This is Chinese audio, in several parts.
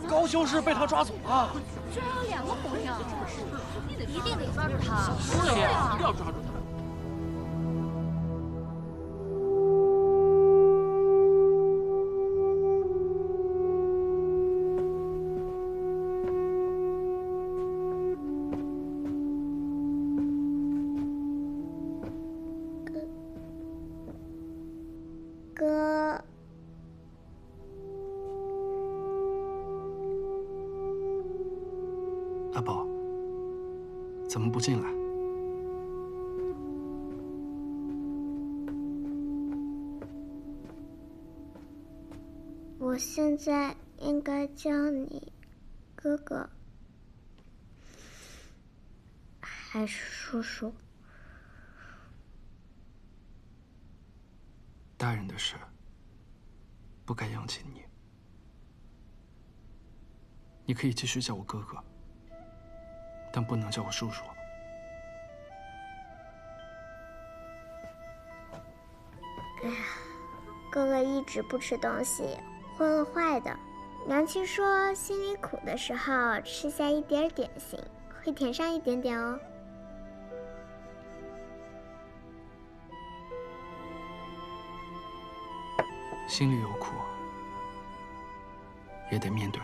高修士被他抓走了，居然有2个红娘，一定得抓住他！对呀，一定要抓住他。 哥，阿宝，怎么不进来？我现在应该叫你哥哥，还是叔叔？大人的事，不该扬起你。你可以继续叫我哥哥，但不能叫我叔叔。哥哥一直不吃东西，会饿坏的。娘亲说，心里苦的时候吃下一点点心，会甜上一点点哦。心里有苦，也得面对，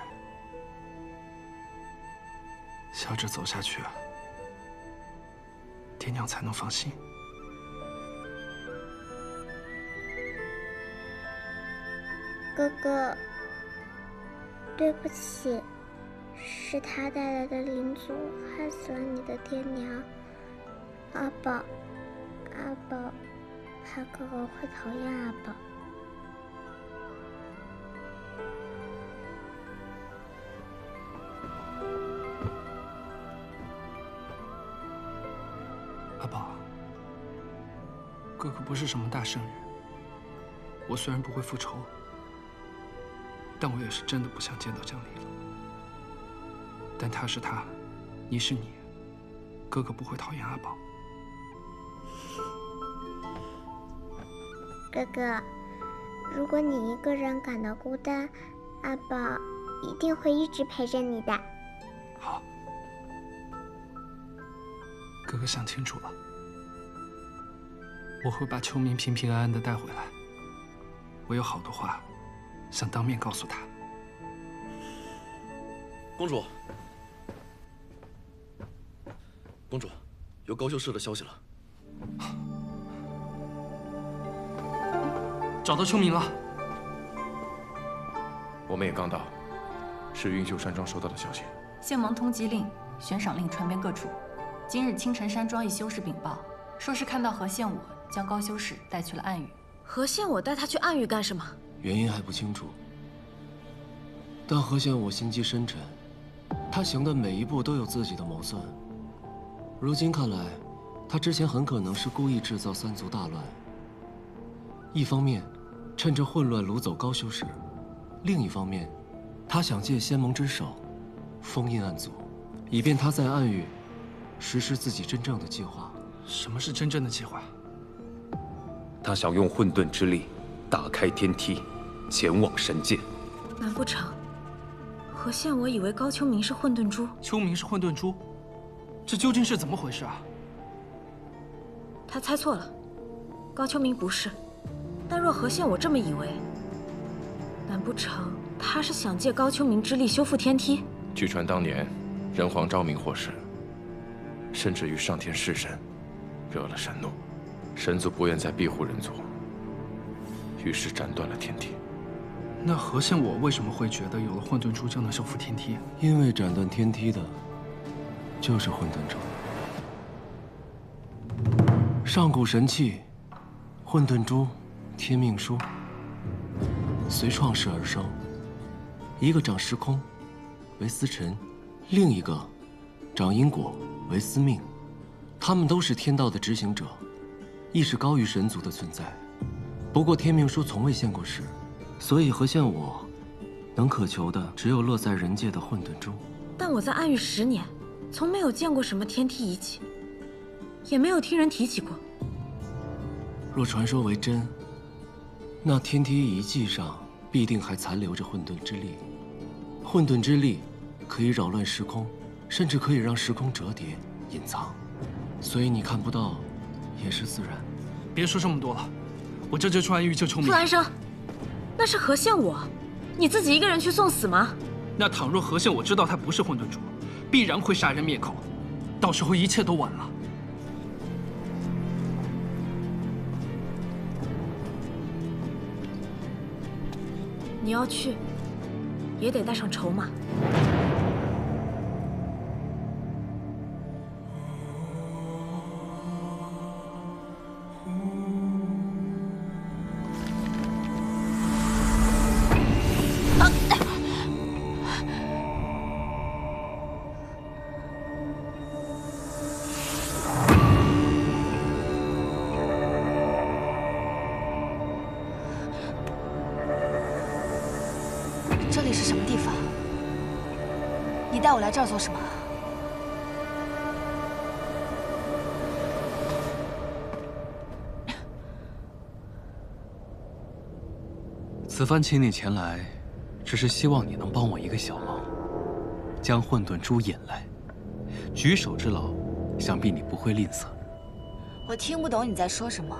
笑着走下去，爹娘才能放心。哥哥，对不起，是他带来的灵族害死了你的爹娘。阿宝，怕哥哥会讨厌阿宝。 阿宝，哥哥不是什么大圣人，我虽然不会复仇，但我也是真的不想见到江离了。但他是他，你是你，哥哥不会讨厌阿宝。哥哥，如果你一个人感到孤单，阿宝一定会一直陪着你的。好。 哥哥想清楚了，我会把秋明平平安安的带回来。我有好多话想当面告诉他。公主，公主，有高修士的消息了，找到秋明了。我们也刚到，是云秀山庄收到的消息。县盟通缉令、悬赏令传遍各处。 今日清晨，山庄一修士禀报，说是看到何宪我将高修士带去了暗域。何宪我带他去暗域干什么？原因还不清楚，但何宪我心机深沉，他行的每一步都有自己的谋算。如今看来，他之前很可能是故意制造三族大乱。一方面，趁着混乱掳走高修士；另一方面，他想借仙盟之手，封印暗族，以便他在暗域。 实施自己真正的计划。什么是真正的计划？他想用混沌之力打开天梯，前往神界。难不成何宪我以为高秋明是混沌蛛？秋明是混沌蛛，这究竟是怎么回事啊？他猜错了，高秋明不是。但若何宪我这么以为，难不成他是想借高秋明之力修复天梯？据传当年人皇昭明获释。 甚至与上天弑神，惹了神怒，神族不愿再庇护人族，于是斩断了天梯。那何宪我为什么会觉得有了混沌蛛就能修复天梯？因为斩断天梯的，就是混沌蛛。上古神器，混沌蛛，天命书，随创世而生。一个掌时空，为司晨；另一个掌因果。 为司命，他们都是天道的执行者，亦是高于神族的存在。不过天命书从未现过世，所以何宪我能渴求的只有落在人界的混沌蛛。但我在暗域10年，从没有见过什么天梯遗迹，也没有听人提起过。若传说为真，那天梯遗迹上必定还残留着混沌之力。混沌之力可以扰乱时空，甚至可以让时空折叠、隐藏，所以你看不到也是自然。别说这么多了，我这就去暗域救秋明。傅安生，那是何宪我，你自己一个人去送死吗？那倘若何宪我知道他不是混沌珠，必然会杀人灭口，到时候一切都晚了。你要去，也得带上筹码。这里是什么地方？你带我来这儿做什么？此番请你前来，只是希望你能帮我一个小忙，将混沌珠引来。举手之劳，想必你不会吝啬。我听不懂你在说什么。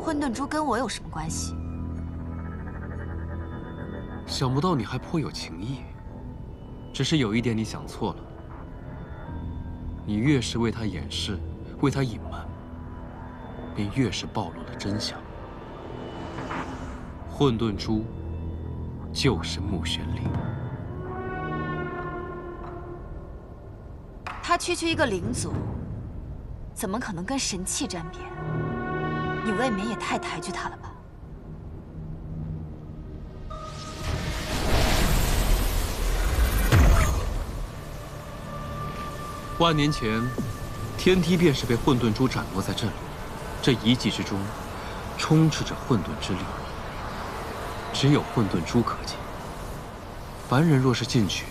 混沌珠跟我有什么关系？想不到你还颇有情谊，只是有一点你想错了。你越是为他掩饰，为他隐瞒，便越是暴露了真相。混沌珠就是穆玄灵。他区区一个灵族，怎么可能跟神器沾边？你未免也太抬举他了吧？万年前，天梯便是被混沌珠斩落在这里。这遗迹之中，充斥着混沌之力，只有混沌珠可见。凡人若是进去，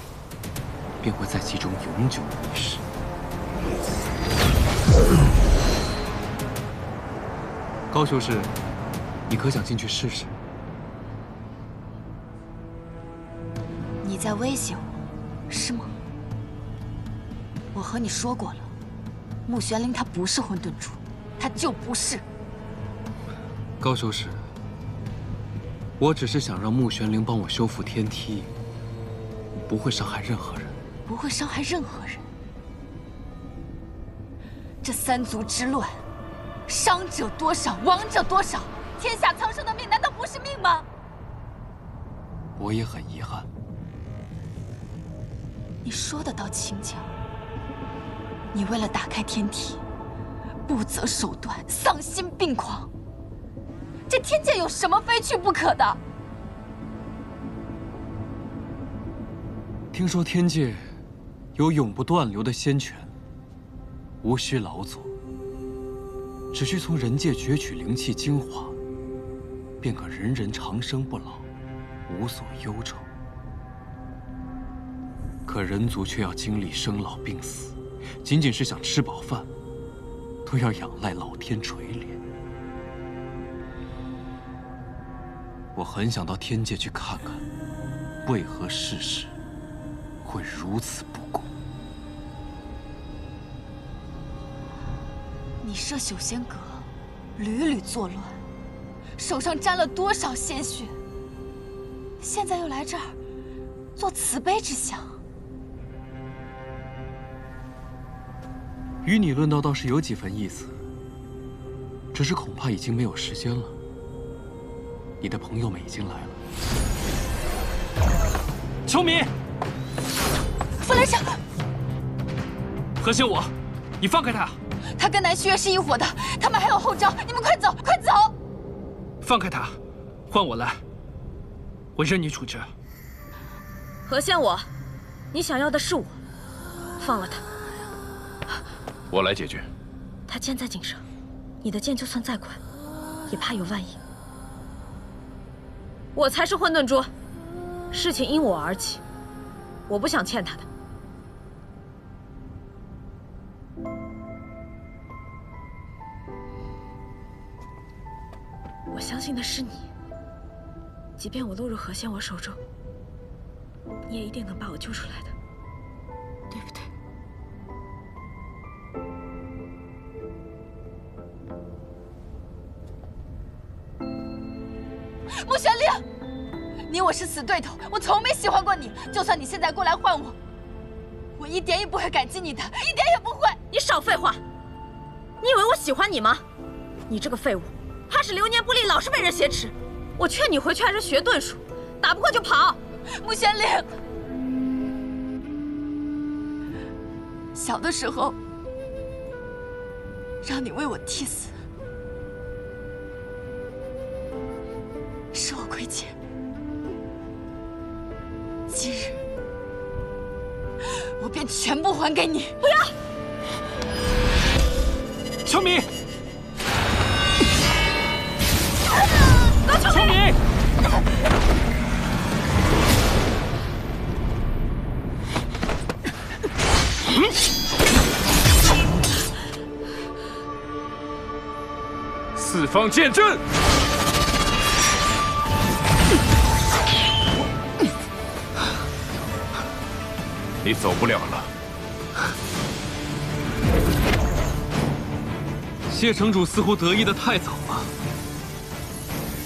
便会在其中永久迷失。高修士，你可想进去试试？你在威胁我，是吗？我和你说过了，穆玄灵他不是混沌珠，他就不是。高修士，我只是想让穆玄灵帮我修复天梯，不会伤害任何人。不会伤害任何人。这三族之乱，伤者多少，亡者多少，天下苍生的命难道不是命吗？我也很遗憾。你说的倒轻巧。你为了打开天梯，不择手段，丧心病狂。这天界有什么非去不可的？听说天界有永不断流的仙泉，无需劳作，只需从人界攫取灵气精华，便可人人长生不老，无所忧愁。可人族却要经历生老病死，仅仅是想吃饱饭，都要仰赖老天垂怜。我很想到天界去看看，为何世事会如此不公。你设修仙阁，屡屡作乱，手上沾了多少鲜血？现在又来这儿做慈悲之相。与你论道倒是有几分意思，只是恐怕已经没有时间了。你的朋友们已经来了。秋明，傅来生，何仙我，你放开他！他跟南虚月是一伙的，他们还有后招，你们快走，快走！放开他，换我来，我任你处置。何仙我，你想要的是我，放了他。我来解决。他剑在颈上，你的剑就算再快，也怕有万一。我才是混沌珠，事情因我而起，我不想欠他的。我相信的是你，即便我落入何仙我手中，你也一定能把我救出来的，对不对？穆玄灵，你我是死对头，我从没喜欢过你。就算你现在过来换我，我一点也不会感激你的，一点也不会。你少废话！你以为我喜欢你吗？你这个废物，怕是流年不利，老是被人挟持。我劝你回去还是学遁术，打不过就跑。穆玄灵，小的时候让你为我替死，是我亏欠。今日我便全部还给你。不要！秋明，高秋明！四方剑阵！你走不了了。谢城主似乎得意的太早了。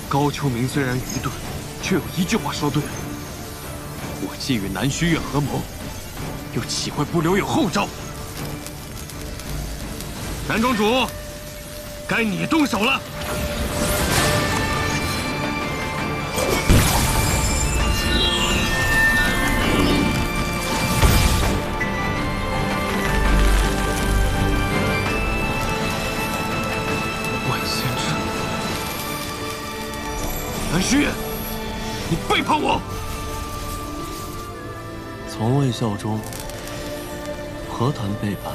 高秋明虽然愚钝，却有一句话说对了：我既与南虚月合谋，又岂会不留有后招？南庄主，该你动手了。南虚月，你背叛我！从未效忠，何谈背叛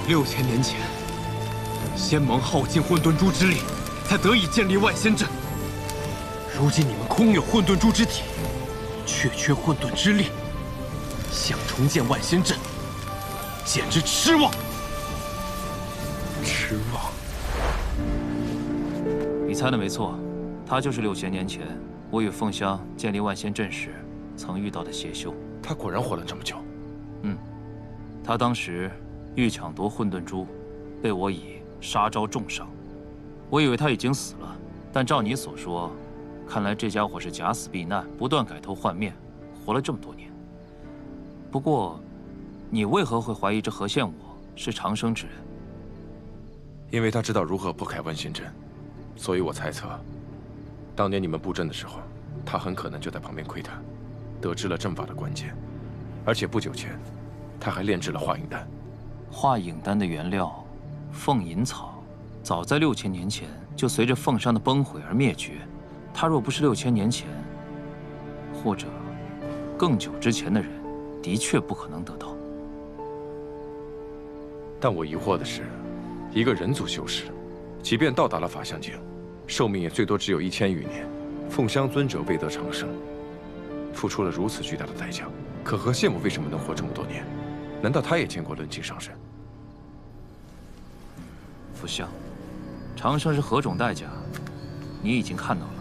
？6000年前，仙盟耗尽混沌珠之力，才得以建立万仙阵。如今你们空有混沌珠之体，却缺混沌之力，想重建万仙阵，简直痴妄！痴妄！你猜的没错，他就是6000年前我与凤香建立万仙阵时曾遇到的邪修。他果然活了这么久。他当时欲抢夺混沌珠，被我以杀招重伤。我以为他已经死了，但照你所说，看来这家伙是假死避难，不断改头换面，活了这么多年。不过，你为何会怀疑这何宪我是长生之人？因为他知道如何破开万仙阵。所以我猜测，当年你们布阵的时候，他很可能就在旁边窥探，得知了阵法的关键。而且不久前，他还炼制了化影丹。化影丹的原料，凤隐草，早在6000年前就随着凤山的崩毁而灭绝。他若不是6000年前，或者更久之前的人，的确不可能得到。但我疑惑的是，一个人族修士，即便到达了法相境，寿命也最多只有1000余年。凤香尊者未得长生，付出了如此巨大的代价，可何宪我为什么能活这么多年？难道他也见过论境上神？福相，长生是何种代价，你已经看到了。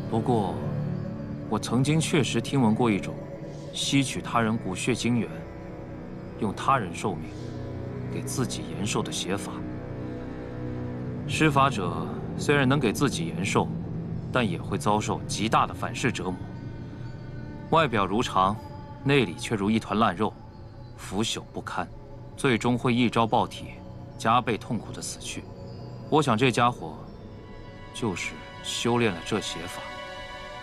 不过，我曾经确实听闻过一种吸取他人骨血精元，用他人寿命给自己延寿的邪法。施法者虽然能给自己延寿，但也会遭受极大的反噬折磨。外表如常，内里却如一团烂肉，腐朽不堪，最终会一朝爆体，加倍痛苦的死去。我想这家伙就是修炼了这邪法。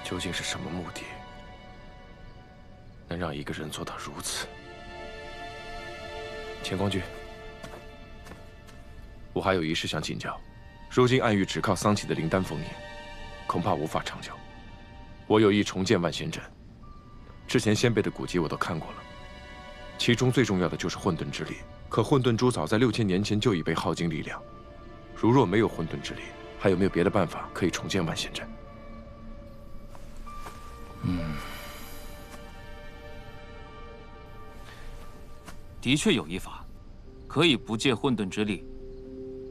究竟是什么目的，能让一个人做到如此？乾光君，我还有一事想请教。如今暗域只靠桑启的灵丹封印，恐怕无法长久。我有意重建万仙阵，之前先辈的古籍我都看过了，其中最重要的就是混沌之力。可混沌珠早在6000年前就已被耗尽力量，如若没有混沌之力，还有没有别的办法可以重建万仙阵？的确有一法，可以不借混沌之力，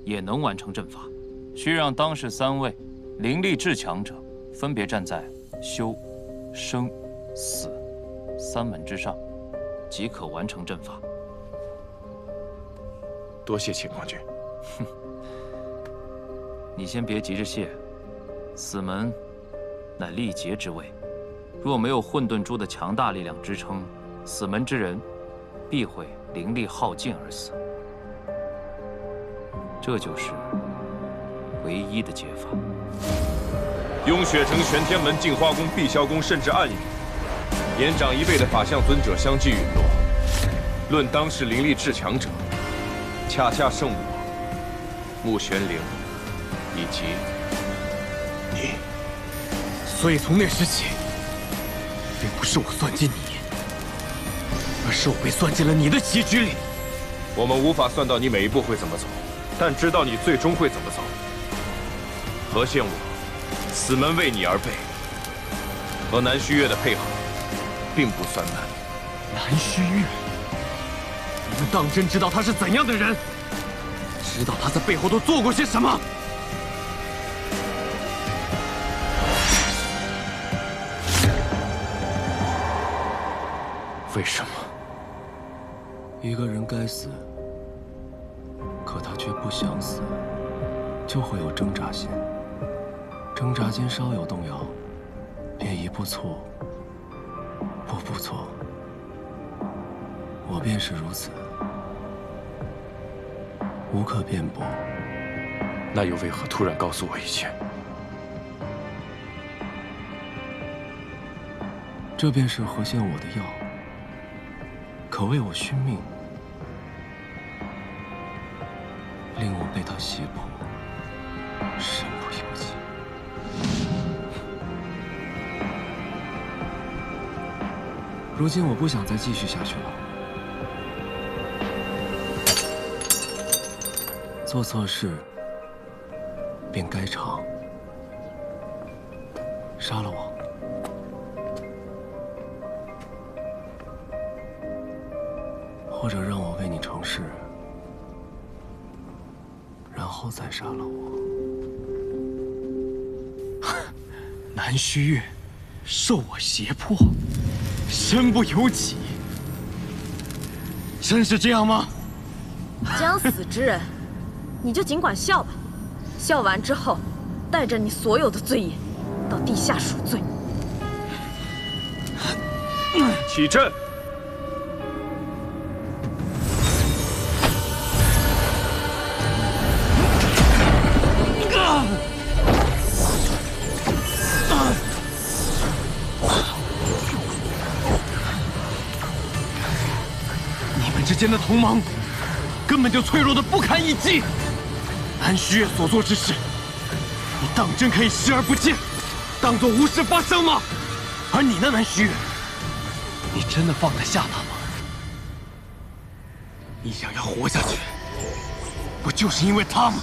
也能完成阵法。需让当世3位灵力至强者分别站在修、生、死3门之上，即可完成阵法。多谢乾光君。哼，你先别急着谢。死门乃历劫之位，若没有混沌珠的强大力量支撑，死门之人必会灵力耗尽而死。这就是唯一的解法。雍雪城玄天门、镜花宫、碧霄宫，甚至暗宇，年长1辈的法相尊者相继陨落。论当世灵力至强者，恰恰剩我、穆玄灵以及你。所以从那时起，并不是我算计你，而是我被算进了你的棋局里。我们无法算到你每一步会怎么走，但知道你最终会怎么走。何县我死门为你而备，和南虚月的配合并不算难。南虚月，你们当真知道他是怎样的人？知道他在背后都做过些什么？为什么？一个人该死，可他却不想死，就会有挣扎心。挣扎间稍有动摇，便一步错，步步错。我便是如此，无可辩驳。那又为何突然告诉我一切？这便是何仙我的药，可为我续命，令我被他胁迫，身不由己。如今我不想再继续下去了。做错事，便该偿。杀了我，或者让我为你成事，然后再杀了我。南虚月受我胁迫，身不由己，真是这样吗？将死之人，你就尽管笑吧。笑完之后，带着你所有的罪业，到地下赎罪。起阵！你们之间的同盟，根本就脆弱的不堪一击。南虚月所做之事，你当真可以视而不见，当作无事发生吗？而你呢，南虚月，你真的放得下他吗？你想要活下去，不就是因为他吗？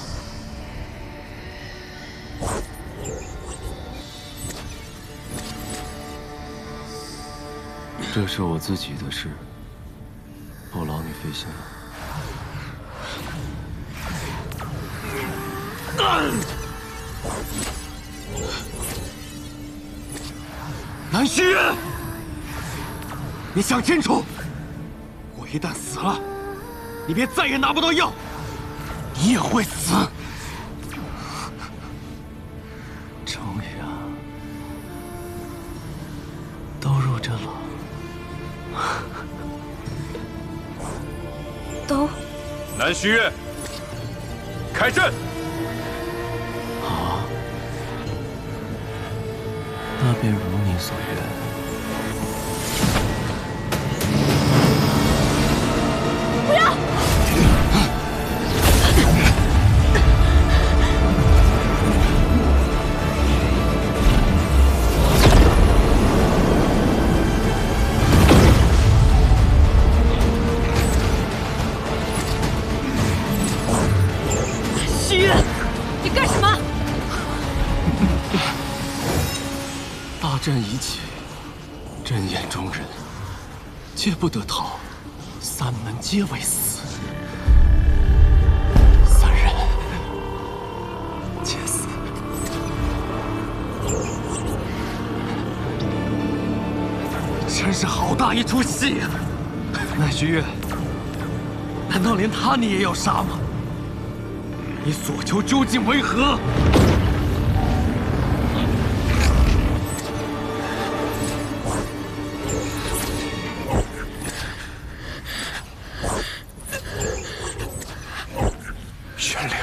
这是我自己的事，不劳你费心了。南虚月，你想清楚，我一旦死了，你便再也拿不到药，你也会死。终于啊，都入阵了。都。南虚月，开阵！好，那便如你所愿。不要！虚月，你干什么？大战已起，阵眼中人皆不得逃，三门皆为死。三人，真是好大一出戏呀！南虚月，难道连他你也要杀吗？你所求究竟为何？玄灵。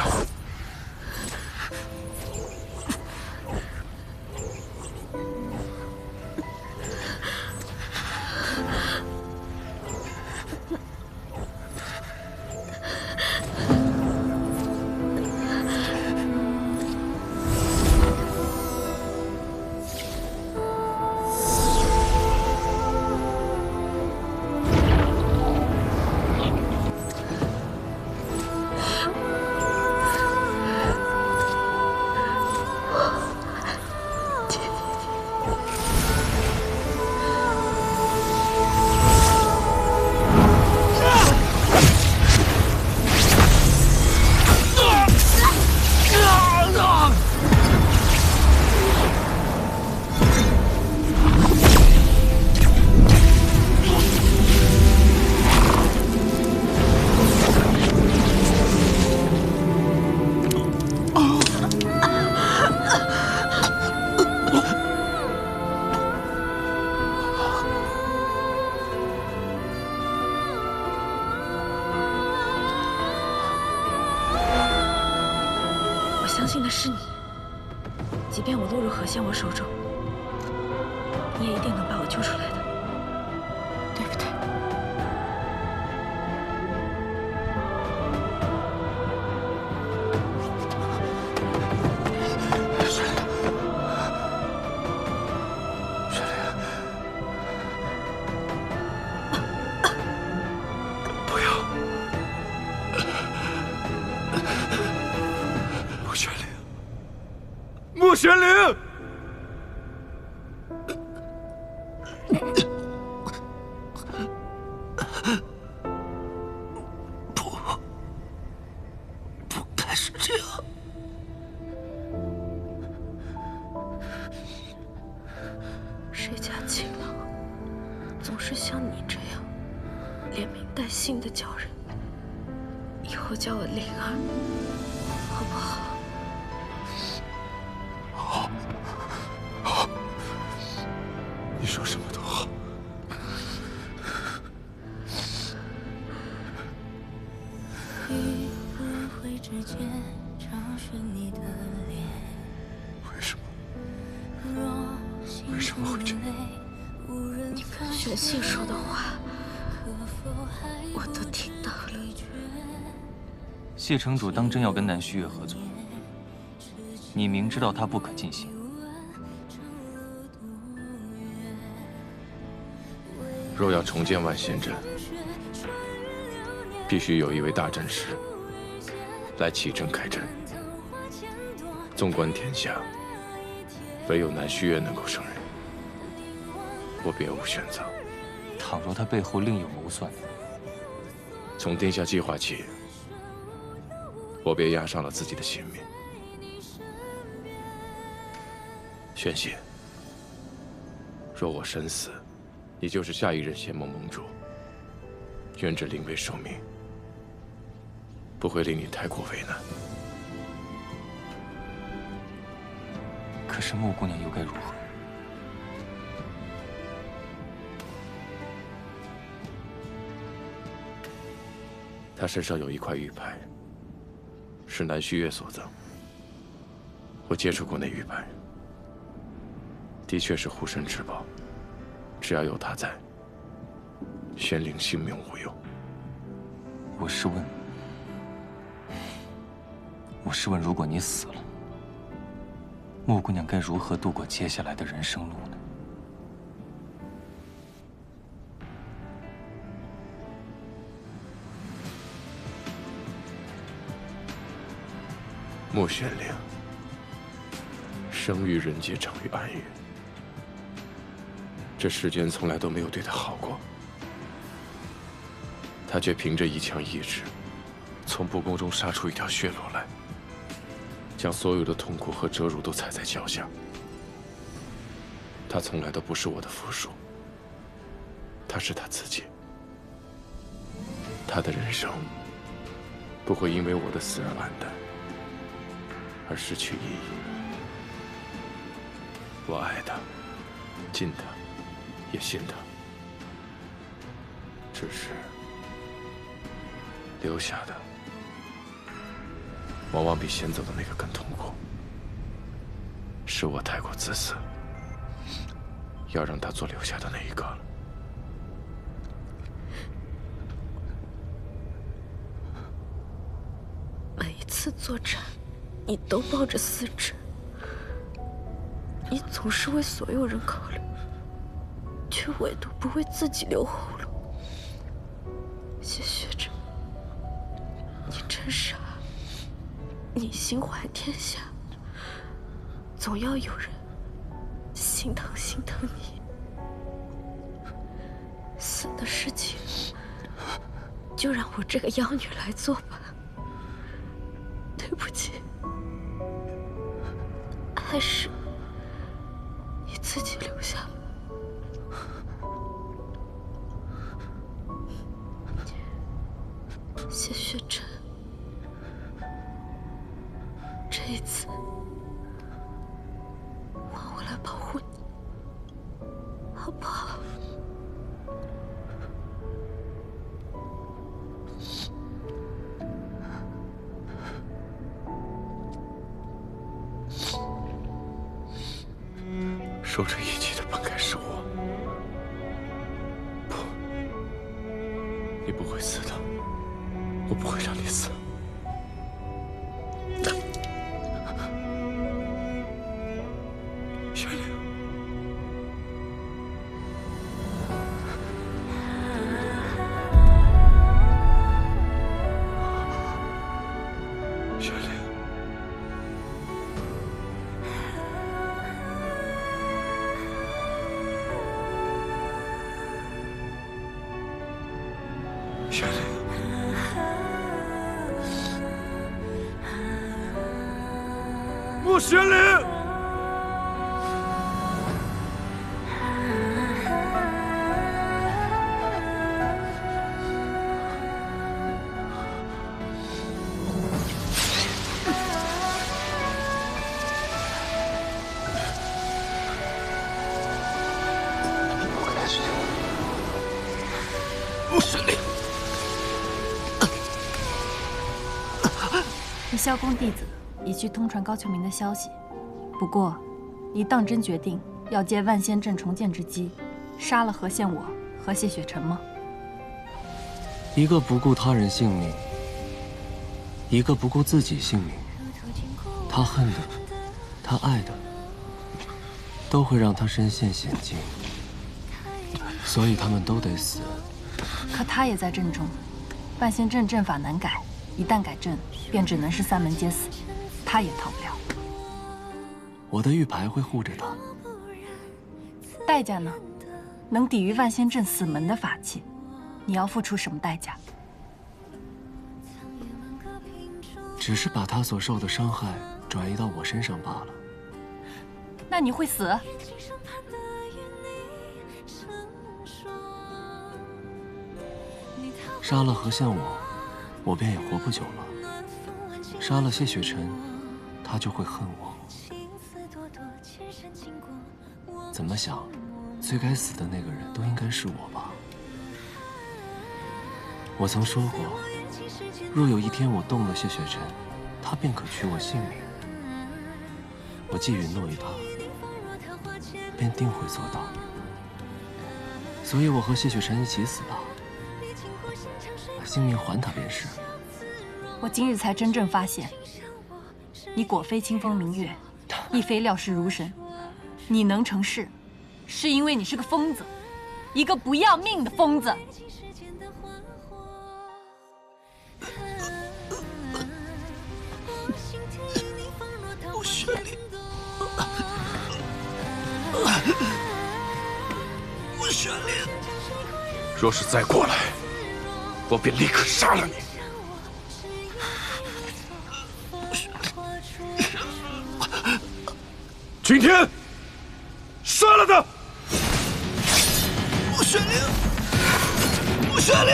相信的是你，即便我落入何仙我手中，你也一定能把我救出来的，对不对？玄灵，玄灵，不要！穆玄灵，穆玄灵！ 谁家情郎总是像你这样连名带姓的叫人？以后叫我灵儿，好不好？好，好，你说什么都好。为什么？为什么会这样？你跟玄信说的话，我都听到了。谢城主当真要跟南虚月合作？你明知道他不可进行。若要重建万仙阵，必须有一位大阵师来起阵开阵。纵观天下，唯有南虚月能够胜任，我别无选择。倘若他背后另有谋算，从定下计划起，我便押上了自己的性命。宣泄，若我身死，你就是下一任仙盟盟主。愿这临危受命，不会令你太过为难。可是穆姑娘又该如何？她身上有一块玉牌，是南虚月所赠。我接触过那玉牌，的确是护身至宝。只要有她在，玄灵性命无忧。我试问，如果你死了，穆姑娘该如何度过接下来的人生路呢？穆玄灵，生于人界，长于暗域，这世间从来都没有对他好过，他却凭着一腔意志，从不公中杀出一条血路来，将所有的痛苦和折辱都踩在脚下。他从来都不是我的附属，他是他自己，他的人生不会因为我的死而黯淡，而失去意义。我爱他，敬他，也信他，只是留下的往往比先走的那个更痛苦。是我太过自私，要让他做留下的那一个了。每一次作战，你都抱着私志，你总是为所有人考虑，却唯独不为自己留后路。谢学长，你真傻，你心怀天下，总要有人心疼你。死的事情，就让我这个妖女来做吧。对不起，还是你自己留下吧。谢雪晨，这一次换我来保护你，好不好？受这一击的本该是我，不，你不会死的，我不会让你死。雪莲，雪莲。雪莲，穆雪莲，穆雪莲。你萧宫弟子已去通传高秋明的消息，不过，你当真决定要借万仙阵重建之机，杀了何宪我和谢雪晨吗？一个不顾他人性命，一个不顾自己性命。他恨的，他爱的，都会让他身陷险境，所以他们都得死。可他也在阵中，万仙阵阵法难改，一旦改阵，便只能是三门皆死，他也逃不了。我的玉牌会护着他。代价呢？能抵御万仙阵死门的法器，你要付出什么代价？只是把他所受的伤害转移到我身上罢了。那你会死？杀了何宪我便也活不久了。杀了谢雪晨，他就会恨我。怎么想，最该死的那个人都应该是我吧？我曾说过，若有一天我动了谢雪晨，他便可取我性命。我既允诺于他，便定会做到。所以我和谢雪晨一起死吧，把性命还他便是。我今日才真正发现，你果非清风明月，亦非料事如神。你能成事，是因为你是个疯子，一个不要命的疯子。穆雪莲，穆雪莲，若是再过来，我便立刻杀了你。君天，杀了他！穆雪莲。血灵！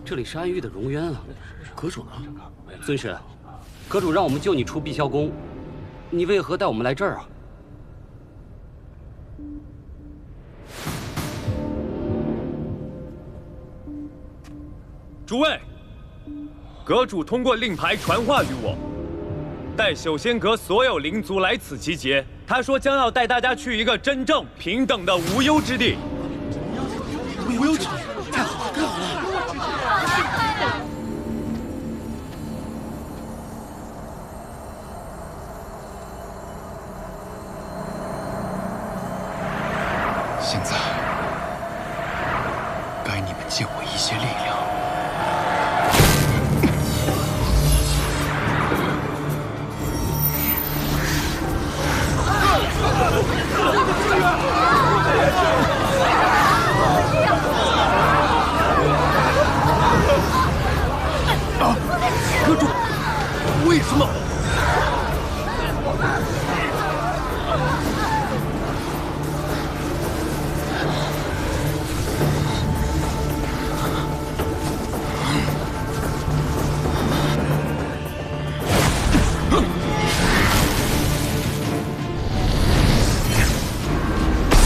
这里是暗域的荣渊啊，阁主呢？尊神，阁主让我们救你出碧霄宫，你为何带我们来这儿啊？诸位，阁主通过令牌传话于我，带修仙阁所有灵族来此集结。他说将要带大家去一个真正平等的无忧之地。无忧之地，太好了，太好了！现在该你们借我一些力量。阁主，为什么？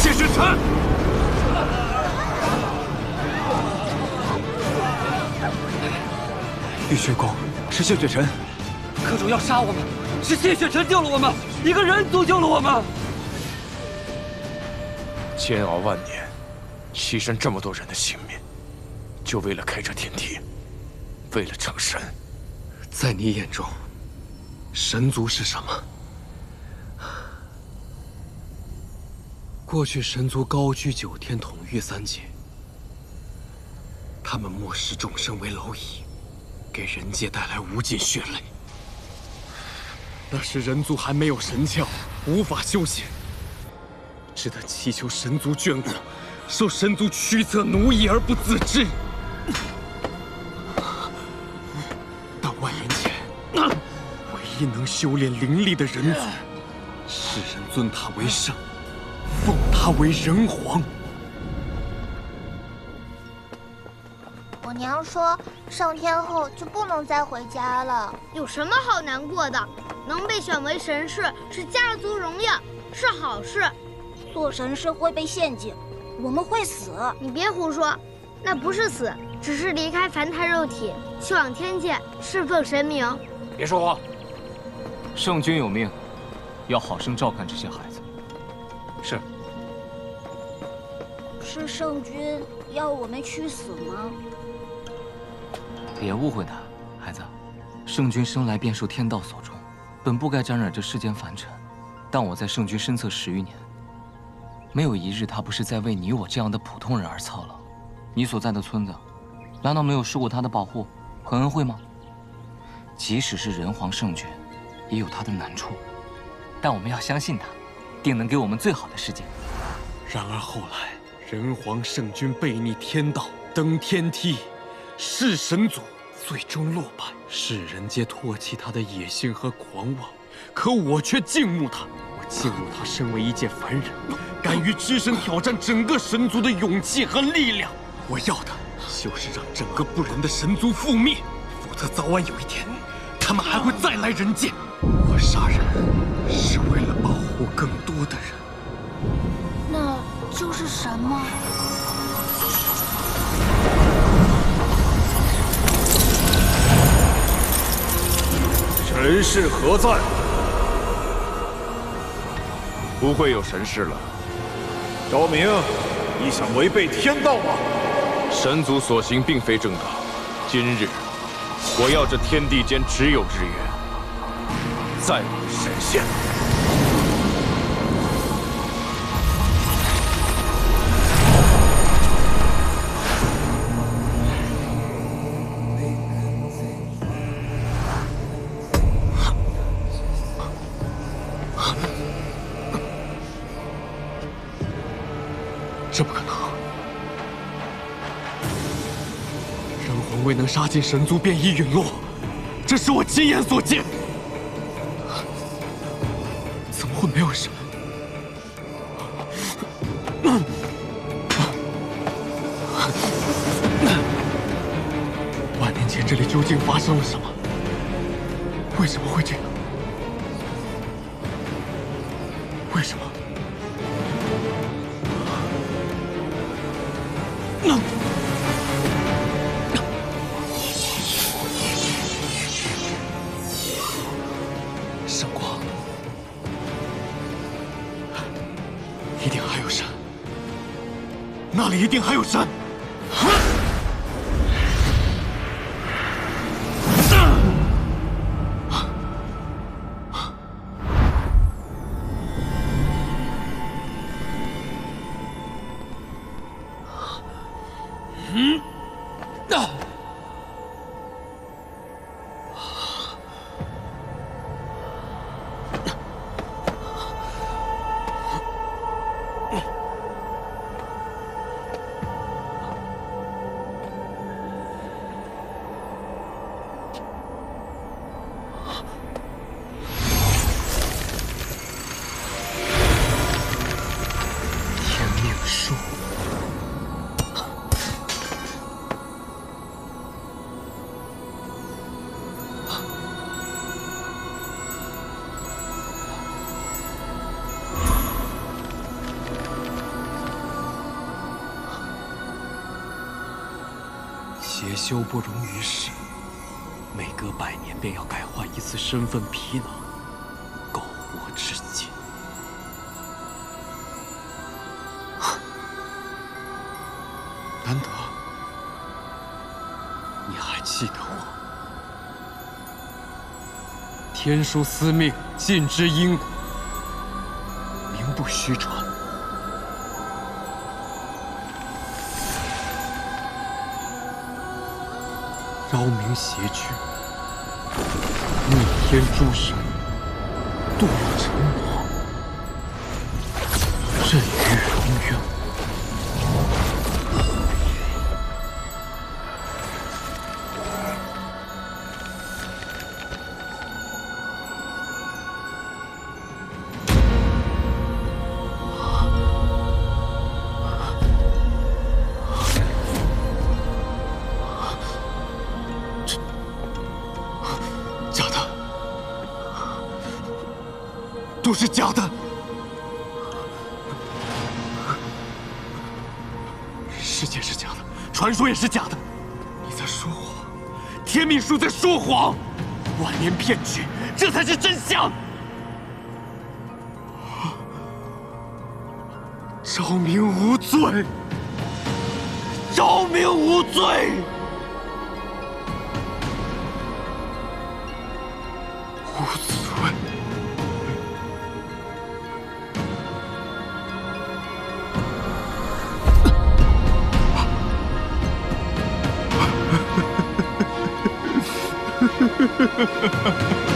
谢雪晨。玉血宫是谢雪晨，阁主要杀我们，是谢雪晨救了我们，一个人族救了我们。煎熬万年，牺牲这么多人的性命，就为了开这天梯，为了成神。在你眼中，神族是什么？过去神族高居9天，统御3界，他们漠视众生为蝼蚁，给人界带来无尽血泪。那时人族还没有神窍，无法修仙，只得祈求神族眷顾，受神族驱策奴役而不自知。但万年前，唯一能修炼灵力的人族，世人尊他为圣，奉他为人皇。我娘说，上天后就不能再回家了。有什么好难过的？能被选为神士是家族荣耀，是好事。做神士会被陷阱，我们会死。你别胡说，那不是死，只是离开凡胎肉体，去往天界侍奉神明。别说话。圣君有命，要好生照看这些孩子。是。是圣君要我们去死吗？别误会他，孩子。圣君生来便受天道所宠，本不该沾染这世间凡尘。但我在圣君身侧10余年，没有一日他不是在为你我这样的普通人而操劳。你所在的村子，难道没有受过他的保护和恩惠吗？即使是人皇圣君，也有他的难处。但我们要相信他，定能给我们最好的世界。然而后来，人皇圣君背逆天道，登天梯，弑神族，最终落败。世人皆唾弃他的野心和狂妄，可我却敬慕他。我敬慕他身为一介凡人，敢于只身挑战整个神族的勇气和力量。我要的就是让整个不仁的神族覆灭，否则早晚有一天，他们还会再来人间。我杀人是为了保护更多的人。那就是神吗？神事何在？不会有神事了。昭明，你想违背天道吗？神族所行并非正道。今日，我要这天地间只有之缘，再无神仙。这不可能！人皇未能杀尽神族，便已陨落，这是我亲眼所见。怎么会没有神？万年前这里究竟发生了什么？为什么会这样？为什么？圣光，一定还有神，那里一定还有神。邪修不容于世，每隔100年便要改换一次身份皮囊，苟活至今。难得你还记得我。天书司命，尽知因果，名不虚传。昭明邪躯，逆天诛神，堕入尘魔，震于荣渊。都是假的，世界是假的，传说也是假的。你在说谎，天命树在说谎，万年骗局，这才是真相。昭明无罪，昭明无罪。无罪。哈哈哈哈哈！